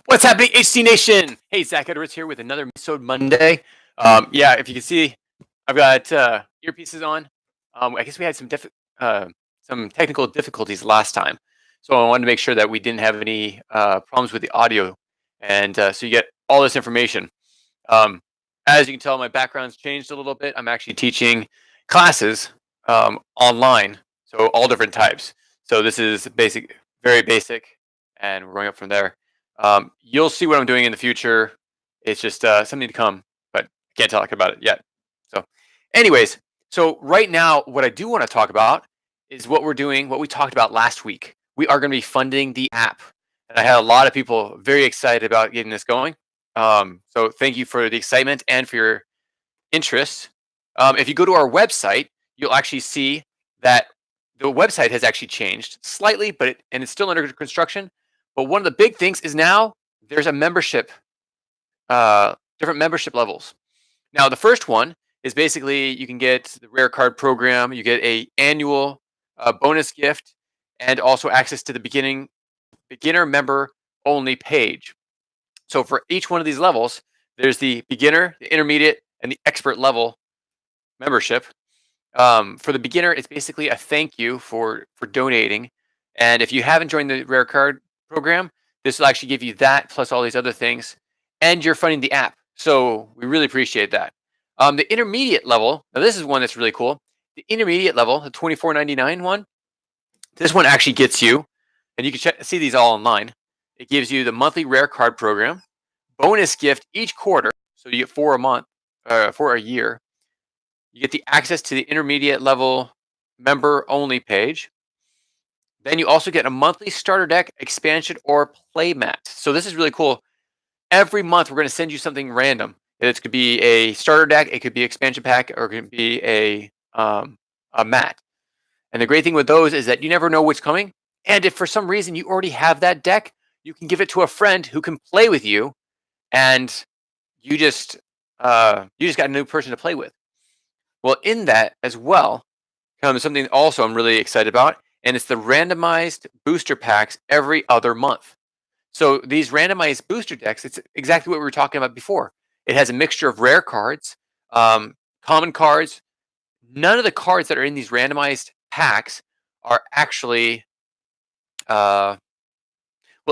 What's happening, HC Nation? Hey, Zach Edwards here with another Minisode Monday. Yeah, if you can see, I've got earpieces on. I guess we had some technical difficulties last time, so I wanted to make sure that we didn't have any problems with the audio, and so you get all this information. Um, as you can tell, my background's changed a little bit. I'm actually teaching classes online, so all different types. So this is basic, very basic, and we're going up from there. You'll see what I'm doing in the future. It's just something to come, but I can't talk about it yet. So, anyways, so right now, what I do want to talk about is what we're doing, what we talked about last week. We are going to be funding the app, and I had a lot of people very excited about getting this going. So thank you for the excitement and for your interest. If you go to our website, you'll actually see that the website has actually changed slightly, and it's still under construction. But one of the big things is now there's a membership, different membership levels. Now, the first one is basically you can get the rare card program, you get a annual bonus gift, and also access to the beginner member only page. So for each one of these levels, there's the beginner, the intermediate, and the expert level membership. For the beginner, it's basically a thank you for donating. And if you haven't joined the rare card program, this will actually give you that plus all these other things, and you're funding the app. So we really appreciate that. The intermediate level, now this is one that's really cool. The intermediate level, the $24.99 one, this one actually gets you, and you can see these all online. It gives you the monthly rare card program, bonus gift each quarter, so you get 4 a month, for a year. You get the access to the intermediate level member only page. Then you also get a monthly starter deck, expansion, or playmat. So this is really cool. Every month we're going to send you something random. It could be a starter deck, it could be expansion pack, or it could be a mat. And the great thing with those is that you never know what's coming. And if for some reason you already have that deck, you can give it to a friend who can play with you, and you just got a new person to play with. Well, in that as well comes something also I'm really excited about, and it's the randomized booster packs every other month. So these randomized booster decks, it's exactly what we were talking about before. It has a mixture of rare cards, common cards. None of the cards that are in these randomized packs are actually will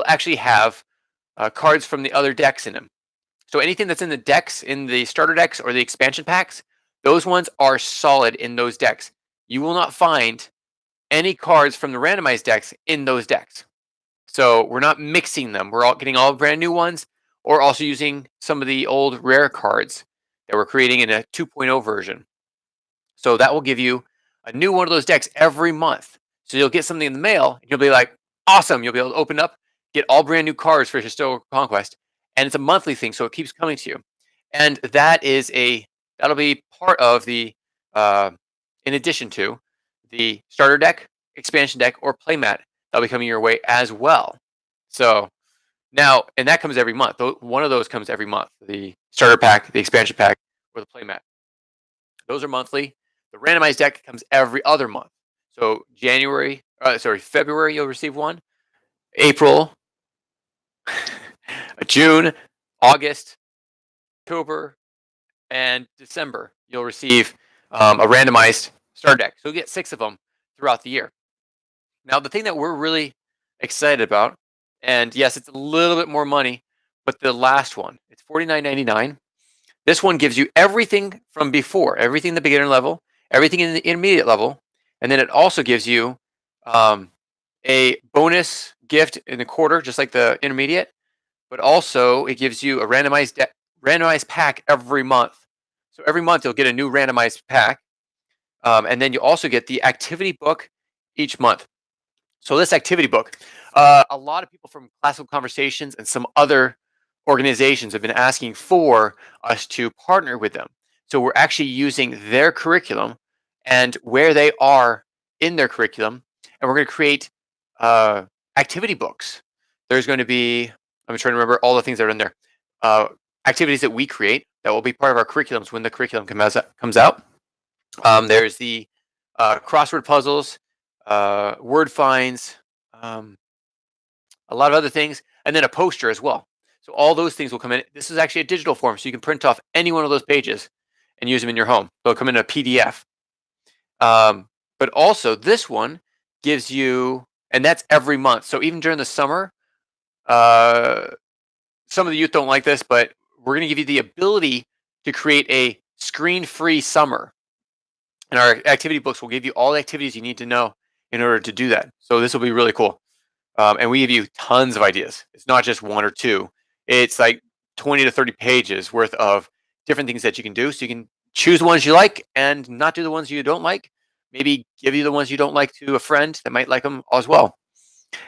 actually have cards from the other decks in them. So anything that's in the decks, in the starter decks or the expansion packs, those ones are solid in those decks. You will not find any cards from the randomized decks in those decks. So we're not mixing them. We're all getting all brand new ones, or also using some of the old rare cards that we're creating in a 2.0 version. So that will give you a new one of those decks every month. So you'll get something in the mail, and you'll be like, awesome. You'll be able to open up, get all brand new cards for Historical Conquest. And it's a monthly thing, so it keeps coming to you. And that'll be part of the, in addition to the starter deck, expansion deck, or playmat that'll be coming your way as well. So now, and that comes every month. One of those comes every month. The starter pack, the expansion pack, or the playmat. Those are monthly. The randomized deck comes every other month. So February, you'll receive one. April, June, August, October, and December, you'll receive a randomized starter deck. So you'll get 6 of them throughout the year. Now, the thing that we're really excited about, and yes, it's a little bit more money, but the last one, it's $49.99. This one gives you everything from before, everything in the beginner level, everything in the intermediate level, and then it also gives you a bonus gift in the quarter, just like the intermediate, but also it gives you a randomized pack every month. So every month you'll get a new randomized pack, and then you also get the activity book each month. So this activity book, a lot of people from Classical Conversations and some other organizations have been asking for us to partner with them. So we're actually using their curriculum and where they are in their curriculum, and we're going to create activity books. There's going to be, I'm trying to remember all the things that are in there, activities that we create that will be part of our curriculums when the curriculum comes out. There's the crossword puzzles, word finds, a lot of other things, and then a poster as well. So all those things will come in. This is actually a digital form, so you can print off any one of those pages and use them in your home. They'll come in a PDF. But also this one gives you, and that's every month. So even during the summer, some of the youth don't like this, but we're going to give you the ability to create a screen-free summer. And our activity books will give you all the activities you need to know in order to do that. So this will be really cool. And we give you tons of ideas. It's not just one or two. It's like 20 to 30 pages worth of different things that you can do. So you can choose the ones you like and not do the ones you don't like. Maybe give you the ones you don't like to a friend that might like them as well.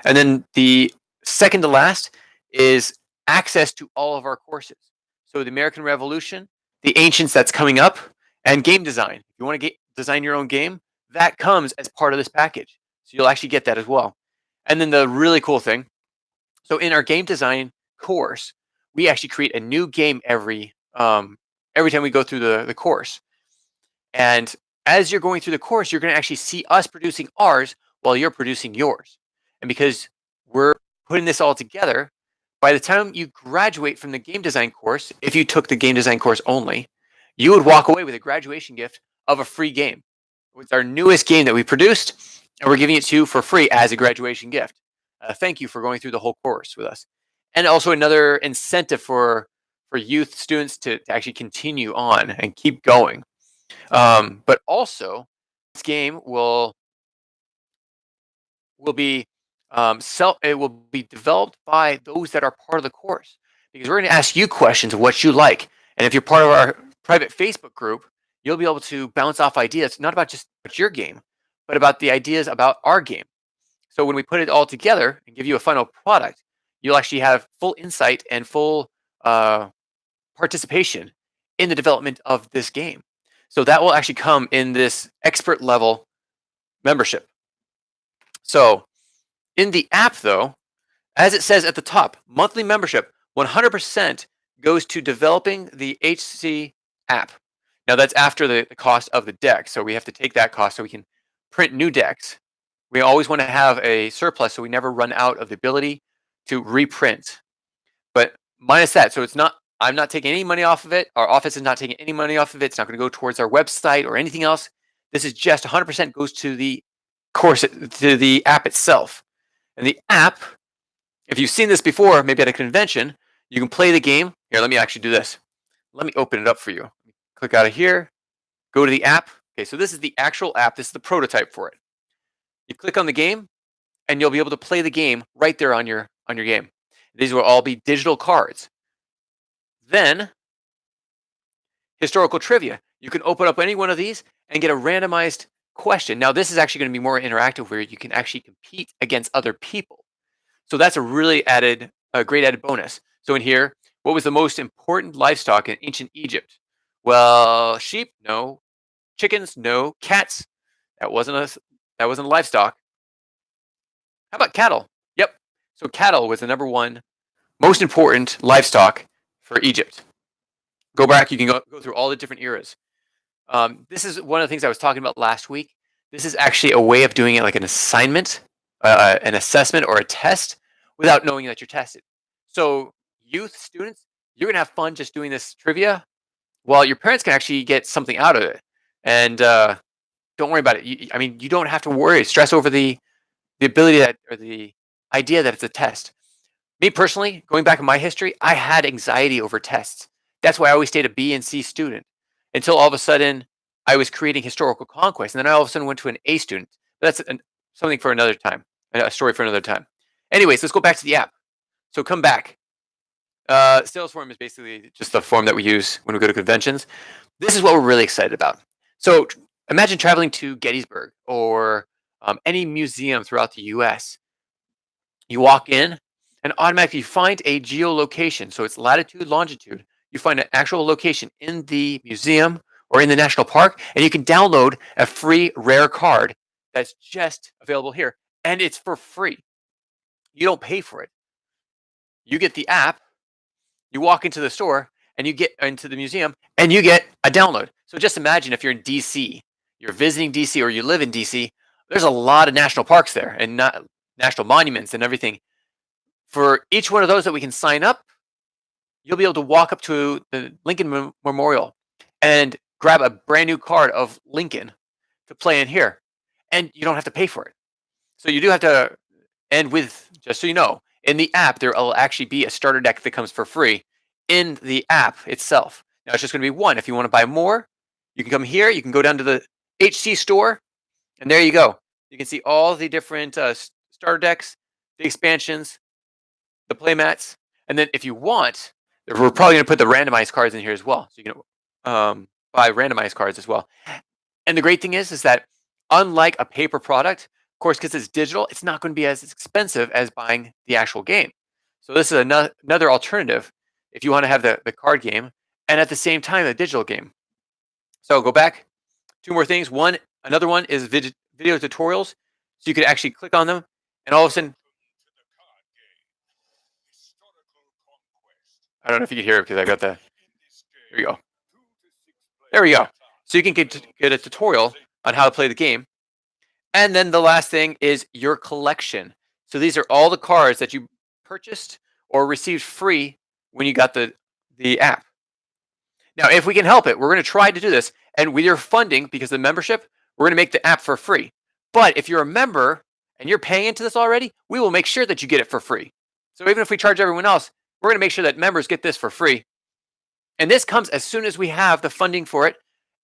And then the second to last is access to all of our courses. So the American Revolution, the Ancients that's coming up, and game design. If you want to design your own game, that comes as part of this package. So you'll actually get that as well. And then the really cool thing, so in our game design course, we actually create a new game every time we go through the course. And as you're going through the course, you're going to actually see us producing ours while you're producing yours. And because we're putting this all together, by the time you graduate from the game design course, if you took the game design course only, you would walk away with a graduation gift of a free game. It's our newest game that we produced, and we're giving it to you for free as a graduation gift. Thank you for going through the whole course with us. And also another incentive for youth students to actually continue on and keep going. But also, this game will be it will be developed by those that are part of the course, because we're going to ask you questions of what you like. And if you're part of our private Facebook group, you'll be able to bounce off ideas, not about just your game, but about the ideas about our game. So when we put it all together and give you a final product, you'll actually have full insight and full participation in the development of this game. So that will actually come in this expert level membership. So in the app, though, as it says at the top, monthly membership, 100% goes to developing the HC app. Now that's after the cost of the deck. So we have to take that cost so we can print new decks. We always want to have a surplus so we never run out of the ability to reprint. But minus that, so I'm not taking any money off of it. Our office is not taking any money off of it. It's not going to go towards our website or anything else. This is just 100% goes to the course, to the app itself. And the app, if you've seen this before, maybe at a convention, you can play the game. Here, let me actually do this. Let me open it up for you. Click out of here, go to the app. Okay, so this is the actual app. This is the prototype for it. You click on the game, and you'll be able to play the game right there on your game. These will all be digital cards. Then, historical trivia. You can open up any one of these and get a randomized question. Now, this is actually going to be more interactive, where you can actually compete against other people. So that's a really great added bonus. So in here, what was the most important livestock in ancient Egypt? Well, sheep, no. Chickens, no. Cats, that wasn't livestock. How about cattle? Yep. So cattle was the number one most important livestock for Egypt. Go back, you can go through all the different eras. This is one of the things I was talking about last week. This is actually a way of doing it like an assignment, an assessment, or a test without knowing that you're tested. So youth, students, you're going to have fun just doing this trivia, while your parents can actually get something out of it. And don't worry about it. You don't have to stress over the ability or the idea that it's a test. Me personally, going back in my history, I had anxiety over tests. That's why I always stayed a B and C student, until all of a sudden I was creating Historical Conquest, and then I all of a sudden went to an A student. But that's something for another time, a story for another time. Anyways, let's go back to the app. So come back. Sales form is basically just the form that we use when we go to conventions. This is what we're really excited about. So imagine traveling to Gettysburg or any museum throughout the US. You walk in and automatically find a geolocation. So it's latitude, longitude. You find an actual location in the museum or in the national park, and you can download a free rare card that's just available here. And it's for free. You don't pay for it. You get the app, you walk into the store, and you get into the museum, and you get a download. So just imagine if you're in DC, you're visiting DC, or you live in DC, there's a lot of national parks there and national monuments and everything. For each one of those that we can sign up, you'll be able to walk up to the Lincoln Memorial and grab a brand new card of Lincoln to play in here, and you don't have to pay for it. So you do have to, and with, just so you know, in the app, there will actually be a starter deck that comes for free in the app itself. Now it's just going to be one. If you want to buy more, you can come here. You can go down to the HC store, and there you go. You can see all the different starter decks, the expansions, the playmats, and then if you want, we're probably going to put the randomized cards in here as well. So you can buy randomized cards as well. And the great thing is that unlike a paper product, of course, because it's digital, it's not going to be as expensive as buying the actual game. So this is another alternative if you want to have the card game and at the same time a digital game. So go back. Two more things. Another one is video tutorials. So you could actually click on them, and all of a sudden, I don't know if you can hear it because I got the. There we go. There we go. So you can get a tutorial on how to play the game. And then the last thing is your collection. So these are all the cards that you purchased or received free when you got the app. Now, if we can help it, we're going to try to do this. And with your funding, because of the membership, we're going to make the app for free. But if you're a member and you're paying into this already, we will make sure that you get it for free. So even if we charge everyone else, we're going to make sure that members get this for free. And this comes as soon as we have the funding for it.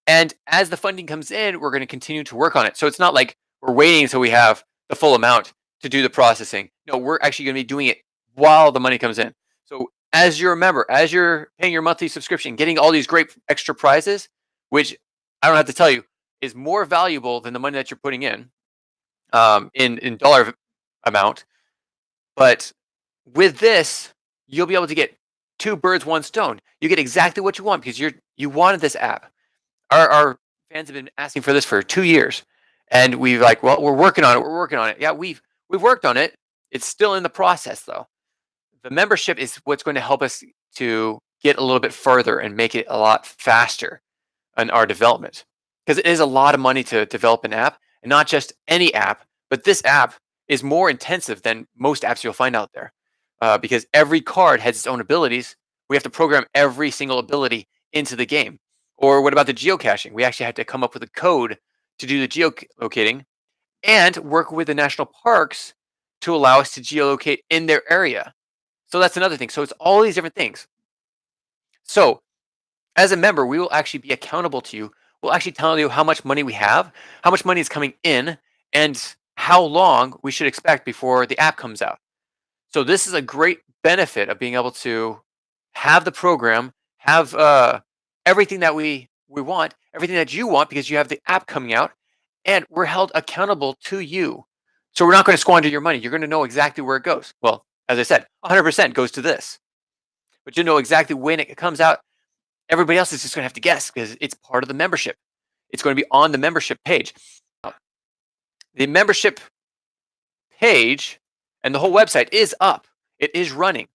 And as the funding comes in, we're going to continue to work on it. So it's not like we're waiting until we have the full amount to do the processing. No, we're actually going to be doing it while the money comes in. So as you're a member, as you're paying your monthly subscription, getting all these great extra prizes, which I don't have to tell you is more valuable than the money that you're putting in dollar amount. But with this, you'll be able to get two birds, one stone. You get exactly what you want because you wanted this app. Our fans have been asking for this for 2 years, and we're working on it. We're working on it. Yeah, we've worked on it. It's still in the process, though. The membership is what's going to help us to get a little bit further and make it a lot faster in our development, because it is a lot of money to develop an app, and not just any app, but this app is more intensive than most apps you'll find out there, because every card has its own abilities. We have to program every single ability into the game. Or what about the geocaching? We actually had to come up with a code to do the geolocating and work with the national parks to allow us to geolocate in their area. So that's another thing. So it's all these different things. So as a member, we will actually be accountable to you. We'll actually tell you how much money we have, how much money is coming in, and how long we should expect before the app comes out. So this is a great benefit of being able to have the program, have everything that we want, everything that you want, because you have the app coming out, and we're held accountable to you. So we're not going to squander your money. You're going to know exactly where it goes. Well, as I said, 100% goes to this, but you know exactly when it comes out. Everybody else is just going to have to guess because it's part of the membership. It's going to be on the membership page. The membership page and the whole website is up. It is running.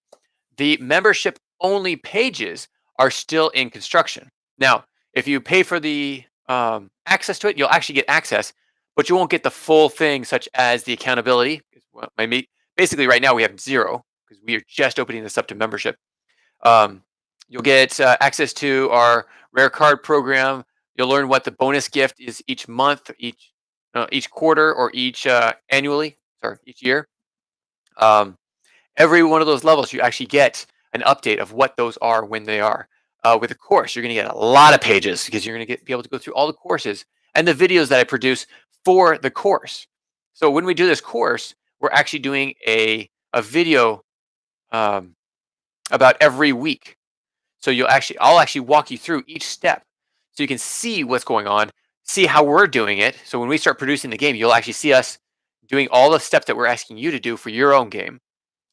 The membership only pages are still in construction. Now, if you pay for the access to it, you'll actually get access, but you won't get the full thing, such as the accountability. Basically, right now we have 0 because we are just opening this up to membership. You'll get access to our rare card program. You'll learn what the bonus gift is each month, each quarter, or each each year. Every one of those levels, you actually get an update of what those are when they are. With a course, you're going to get a lot of pages because you're going to be able to go through all the courses and the videos that I produce for the course. So when we do this course, we're actually doing a video about every week. So I'll actually walk you through each step so you can see what's going on, see how we're doing it. So when we start producing the game, you'll actually see us doing all the steps that we're asking you to do for your own game.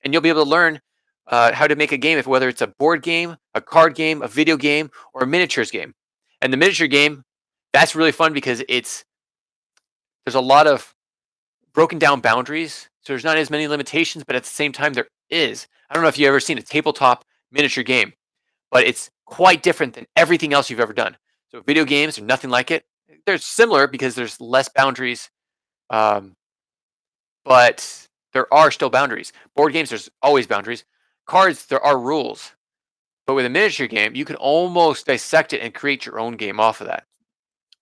And you'll be able to learn how to make a game, whether it's a board game, a card game, a video game, or a miniatures game. And the miniature game, that's really fun because there's a lot of broken down boundaries. So there's not as many limitations, but at the same time, there is. I don't know if you've ever seen a tabletop miniature game, but it's quite different than everything else you've ever done. So video games are nothing like it. They're similar because there's less boundaries, but there are still boundaries. Board games, there's always boundaries. Cards, there are rules. But with a miniature game, you can almost dissect it and create your own game off of that,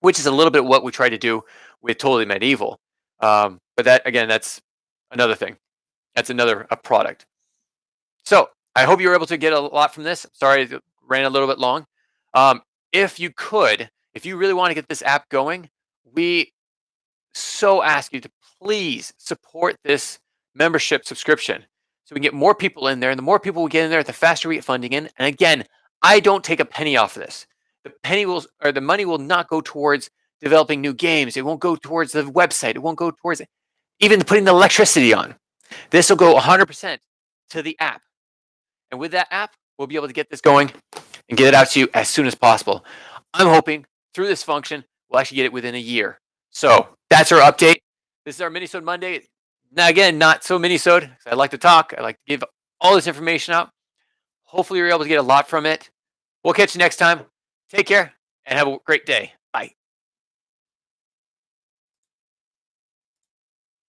which is a little bit what we try to do with Totally Medieval. But that, again, that's another thing. That's another a product. So I hope you were able to get a lot from this. Sorry, it ran a little bit long. If you could, if you really want to get this app going, we so ask you to please support this membership subscription so we can get more people in there. And the more people we get in there, the faster we get funding in. And again, I don't take a penny off of this. The money will not go towards developing new games. It won't go towards the website. It won't go towards even putting the electricity on. This will go 100% to the app. And with that app, we'll be able to get this going and get it out to you as soon as possible. I'm hoping through this function, we'll actually get it within a year. So that's our update. This is our Minisode Monday. Now, again, not so Minisode. I like to talk. I like to give all this information out. Hopefully, you're able to get a lot from it. We'll catch you next time. Take care and have a great day.